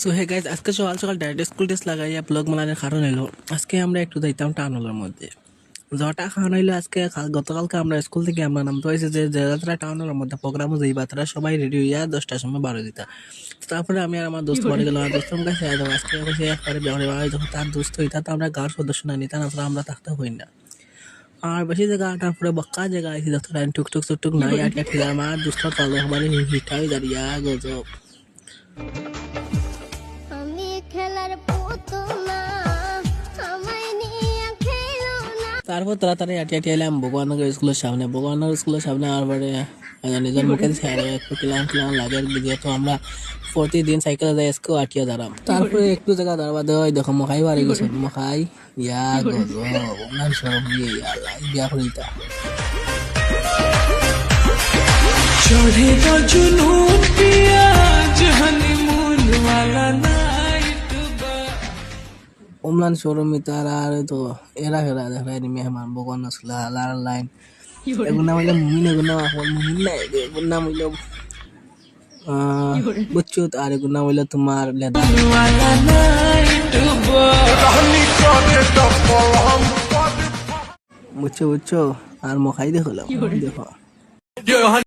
So hey guys, আজকে সকাল সকাল ডাইরেক্ট স্কুল ড্রেস লাগাইয়া ব্লগ বানানোর কারণ হলো আজকে আমরা একটু যাইতাম টাউনের মধ্যে। যাওয়াটা কারণ হইলো আজকে গতকালকে আমরা স্কুল থেকে আমরা নামতে হয়েছে যে যারা টাউনের মধ্যে প্রোগ্রামও যাইবা তারা সবাই রেডি হইয়া 10টার সময় বারো দিতা। তারপরে আমি আর আমার দোস্ত বাড়ি গেলাম, আর দোস্ত কাছে আজকে বসে একবারে যখন তার দোস্ত হইতা তো আমরা গাঁর সদস্য না নিতাম, আসলে আমরা থাকতে হই না। আর বেশি জায়গা তারপরে বক্কা জায়গা আইসি যত টুকটুক টুকটুক নাই আটকে খেলাম, আর দোস্ত পালো আমার হিটাই দাঁড়িয়া গজব। তারপর তাড়াতাড়ি আটি এলাম ভগবাননগর স্কুলের সামনে। ভগবাননগর স্কুলের সামনে আর পরে নিজের মুখে একটু কিলাম লাগে, যেহেতু আমরা প্রতিদিন সাইকেলে যাই আজকেও আটিয়া দাঁড়াম। তারপরে একটু জায়গা দাঁড়াবা দেওয়া দেখো মখাই বাড়ি গেছে, মখাই ইয়া গজব ওনার সব বিয়া করিতা चढ़े तो जुनून पिया हनीमून वाला नाइट ওমলান শোরুমি তার আর তো এরা ফেরা দেখা মেহমান ভগবান আসলে লাল লাইন এগুলো নাম হইলো মুমিন, এগুলো নাম মুমিন না, এগুলো নাম হইলো বুচ্চুত, আর এগুলো নাম হইলো তোমার লেদা। वाला नाइट বুঝছো বুঝছো, আর মখাই দেখো দেখো।